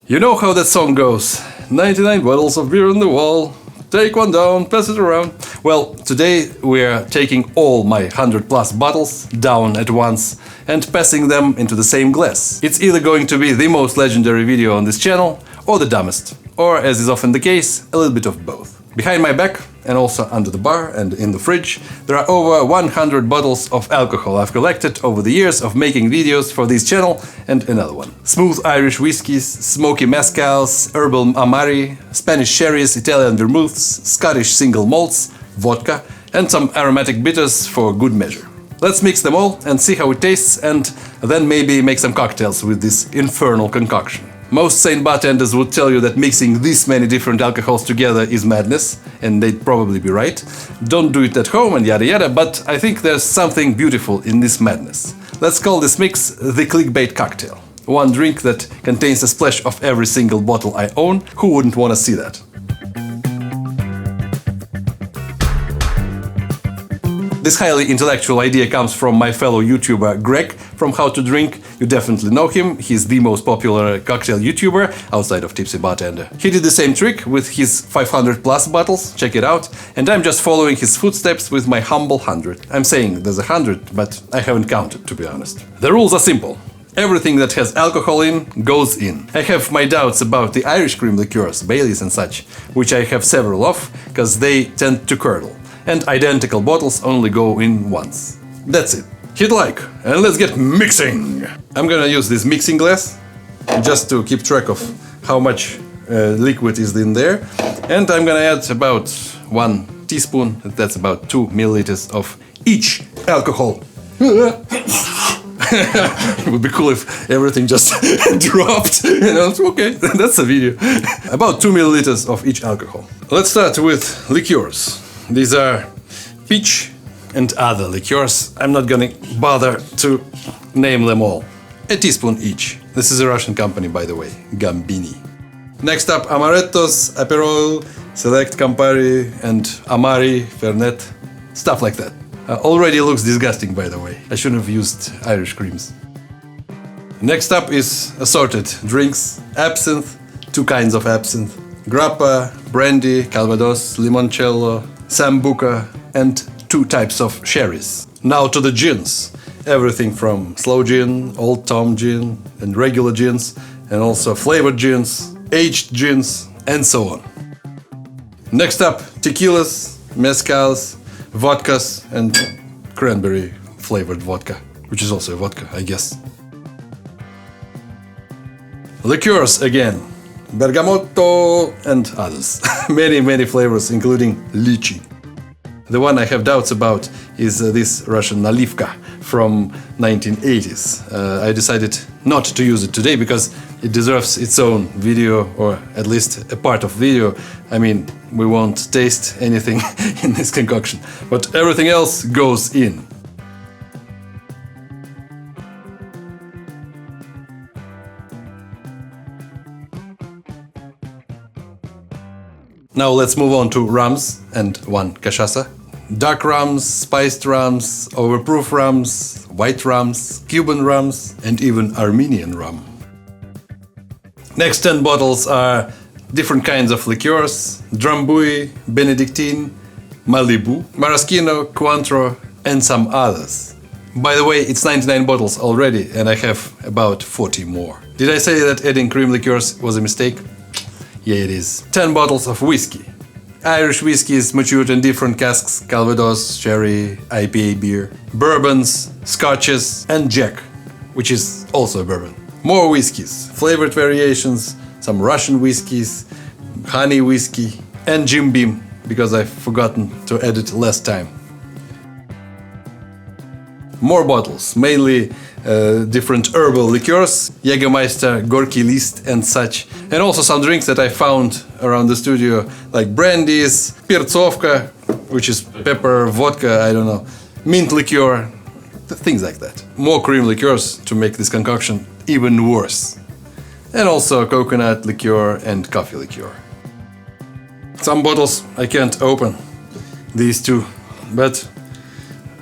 You know how that song goes. 99 bottles of beer on the wall. Take one down, pass it around. Well, today we are taking all my 100+ bottles down at once and passing them into the same glass. It's either going to be the most legendary video on this channel or the dumbest, or as is often the case, a little bit of both. Behind my back and also under the bar and in the fridge, there are over 100 bottles of alcohol I've collected over the years of making videos for this channel and another one. Smooth Irish whiskies, smoky mezcals, herbal amari, Spanish sherries, Italian vermouths, Scottish single malts, vodka and some aromatic bitters for good measure. Let's mix them all and see how it tastes and then maybe make some cocktails with this infernal concoction. Most sane bartenders would tell you that mixing this many different alcohols together is madness, and they'd probably be right. Don't do it at home and yada yada, but I think there's something beautiful in this madness. Let's call this mix the Clickbait cocktail. One drink that contains a splash of every single bottle I own. Who wouldn't want to see that? This highly intellectual idea comes from my fellow YouTuber Greg from How to Drink. You definitely know him, he's the most popular cocktail YouTuber outside of Tipsy Bartender. He did the same trick with his 500+ bottles, check it out, and I'm just following his footsteps with my humble 100. I'm saying there's 100, but I haven't counted, to be honest. The rules are simple. Everything that has alcohol in goes in. I have my doubts about the Irish cream liqueurs, Baileys and such, which I have several of, because they tend to curdle. And identical bottles only go in once. That's it. Hit like and let's get mixing! I'm gonna use this mixing glass just to keep track of how much liquid is in there. And I'm gonna add about 1 teaspoon, that's about 2 milliliters of each alcohol. It would be cool if everything just dropped. You know, okay, that's a video. About 2 milliliters of each alcohol. Let's start with liqueurs. These are peach and other liqueurs. I'm not gonna bother to name them all. A teaspoon each. This is a Russian company, by the way, Gambini. Next up, amarettos, Aperol, Select, Campari, and Amari, Fernet, stuff like that. Already looks disgusting, by the way. I shouldn't have used Irish creams. Next up is assorted drinks, absinthe, 2 kinds of absinthe, grappa, brandy, calvados, limoncello, sambuca, and 2 types of sherries. Now to the gins. Everything from slow gin, Old Tom gin, and regular gins, and also flavored gins, aged gins, and so on. Next up, tequilas, mezcals, vodkas, and cranberry flavored vodka, which is also a vodka, I guess. Liqueurs again. Bergamotto and others. many flavors, including lychee. The one I have doubts about is this Russian nalivka from 1980s. I decided not to use it today because it deserves its own video, or at least a part of video. I mean, we won't taste anything in this concoction, but everything else goes in. Now let's move on to rums and 1 cachaça. Dark rums, spiced rums, overproof rums, white rums, Cuban rums, and even Armenian rum. Next 10 bottles are different kinds of liqueurs: Drambuie, Benedictine, Malibu, Maraschino, Cointreau, and some others. By the way, it's 99 bottles already, and I have about 40 more. Did I say that adding cream liqueurs was a mistake? Yeah, it is. 10 bottles of whiskey. Irish whiskies matured in different casks: Calvados, sherry, IPA beer, bourbons, scotches, and Jack, which is also a bourbon. More whiskies, flavored variations, some Russian whiskies, honey whiskey, and Jim Beam, because I've forgotten to add it last time. More bottles, mainly different herbal liqueurs, Jägermeister, Gorky List, and such. And also some drinks that I found around the studio, like brandies, perцовка, which is pepper, vodka, I don't know, mint liqueur, things like that. More cream liqueurs to make this concoction even worse. And also coconut liqueur and coffee liqueur. Some bottles I can't open, these 2, but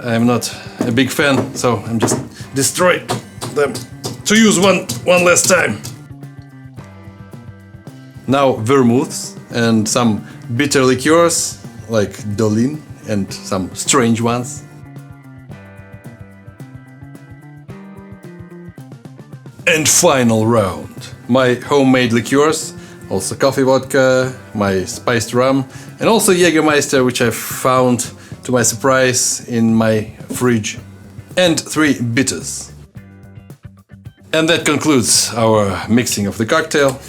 I'm not a big fan, so I'm just destroying them to use one last time. Now vermouths and some bitter liqueurs like Dolin and some strange ones. And final round. My homemade liqueurs, also coffee vodka, my spiced rum, and also Jägermeister, which I found to my surprise in my fridge, and 3 bitters. And that concludes our mixing of the cocktail.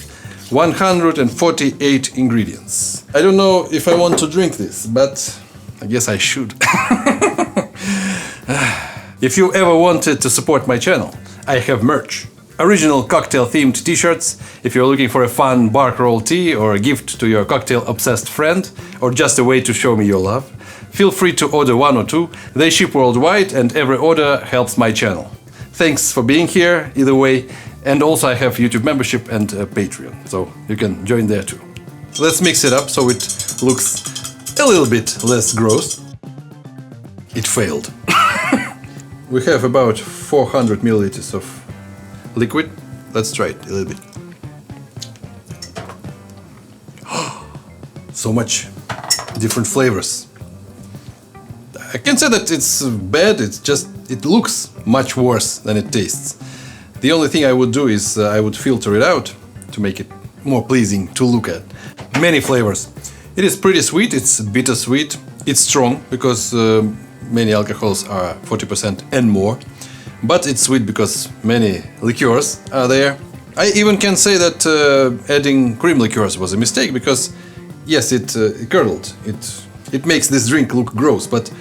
148 ingredients. I don't know if I want to drink this, but I guess I should. If you ever wanted to support my channel, I have merch. Original cocktail-themed t-shirts, if you're looking for a fun bar crawl tee or a gift to your cocktail-obsessed friend, or just a way to show me your love, feel free to order 1 or 2. They ship worldwide and every order helps my channel. Thanks for being here, either way, and also I have YouTube membership and Patreon, so you can join there too. Let's mix it up so it looks a little bit less gross. It failed. We have about 400 milliliters of liquid. Let's try it a little bit. So much different flavors. I can't say that it's bad, it's just it looks much worse than it tastes. The only thing I would do is I would filter it out to make it more pleasing to look at. Many flavors. It is pretty sweet, it's bittersweet, it's strong because many alcohols are 40% and more. But it's sweet because many liqueurs are there. I even can say that adding cream liqueurs was a mistake because, yes, it curdled. It makes this drink look gross, but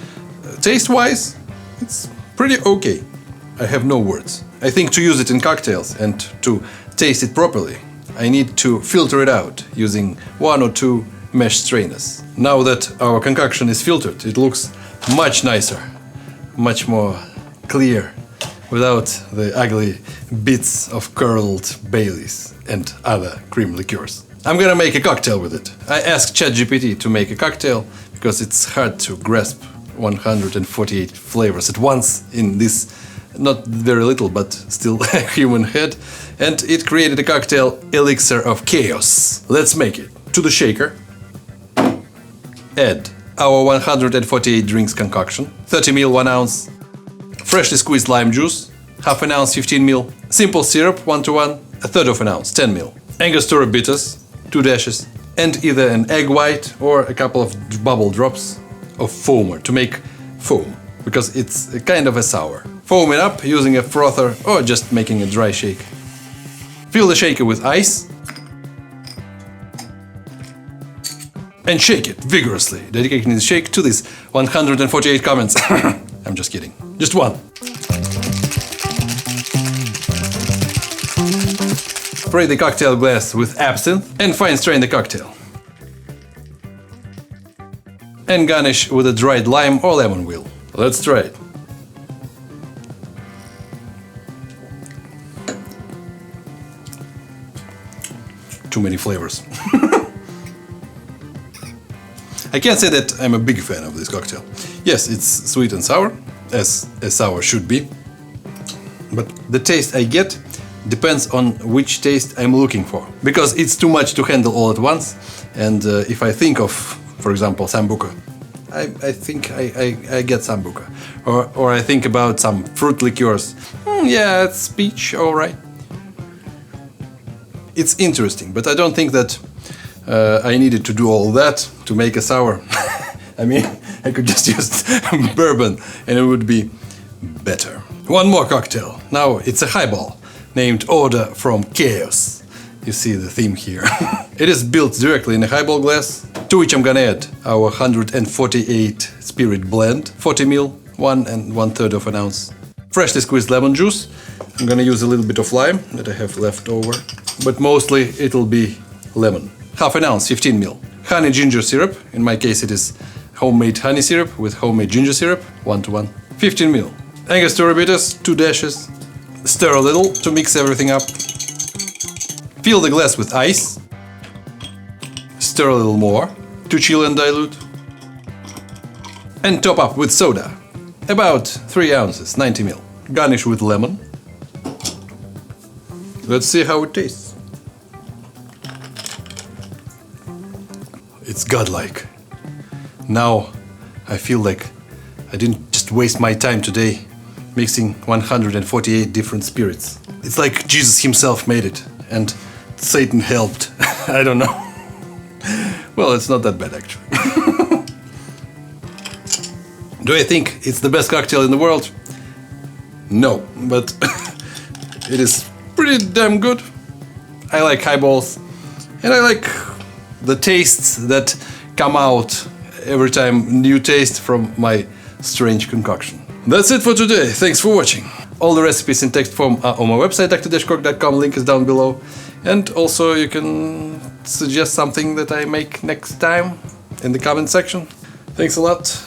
taste-wise, it's pretty okay. I have no words. I think to use it in cocktails and to taste it properly, I need to filter it out using 1 or 2 mesh strainers. Now that our concoction is filtered, it looks much nicer, much more clear, without the ugly bits of curled Baileys and other cream liqueurs. I'm gonna make a cocktail with it. I asked ChatGPT to make a cocktail because it's hard to grasp 148 flavors at once in this not very little but still human head, and it created a cocktail Elixir of Chaos. Let's make it. To the shaker, add our 148 drinks concoction, 30 ml 1 ounce, freshly squeezed lime juice, half an ounce 15 ml, simple syrup 1 to 1, a third of an ounce 10 ml, Angostura bitters 2 dashes, and either an egg white or a couple of bubble drops of foamer to make foam, because it's a kind of a sour. Foam it up using a frother or just making a dry shake. Fill the shaker with ice and shake it vigorously, dedicating the shake to these 148 comments. I'm just kidding. Just one. Spray the cocktail glass with absinthe and fine strain the cocktail. And garnish with a dried lime or lemon wheel. Let's try it. Too many flavors. I can't say that I'm a big fan of this cocktail. Yes, it's sweet and sour, as a sour should be. But the taste I get depends on which taste I'm looking for. Because it's too much to handle all at once. And if I think of, for example, Sambuca, I think I get Sambuca. Or I think about some fruit liqueurs. Yeah, it's peach, alright. It's interesting, but I don't think that I needed to do all that to make a sour. I mean, I could just use bourbon and it would be better. One more cocktail. Now it's a highball named Order from Chaos. You see the theme here. It is built directly in a highball glass, to which I'm gonna add our 148 spirit blend, 40 ml, 1 1/3 of an ounce. Freshly squeezed lemon juice. I'm gonna use a little bit of lime that I have left over, but mostly it'll be lemon. Half an ounce, 15 ml. Honey ginger syrup, in my case it is homemade honey syrup with homemade ginger syrup, 1 to 1. 15 ml. Angostura bitters, 2 dashes. Stir a little to mix everything up. Fill the glass with ice. Stir a little more to chill and dilute. And top up with soda. About 3 ounces, 90 ml. Garnish with lemon. Let's see how it tastes. It's godlike. Now I feel like I didn't just waste my time today mixing 148 different spirits. It's like Jesus himself made it and Satan helped. I don't know. Well, it's not that bad actually. Do I think it's the best cocktail in the world? No, but it is pretty damn good. I like highballs, and I like the tastes that come out every time, new taste from my strange concoction. That's it for today, thanks for watching. All the recipes in text form are on my website, thedrcork.com, link is down below. And also you can suggest something that I make next time in the comment section. Thanks a lot.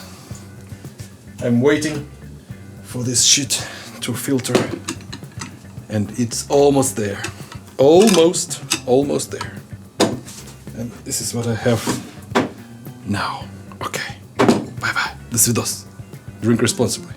I'm waiting for this shit to filter, and it's almost there. Almost there. And this is what I have now. Okay. Bye bye. Dosvidos. Drink responsibly.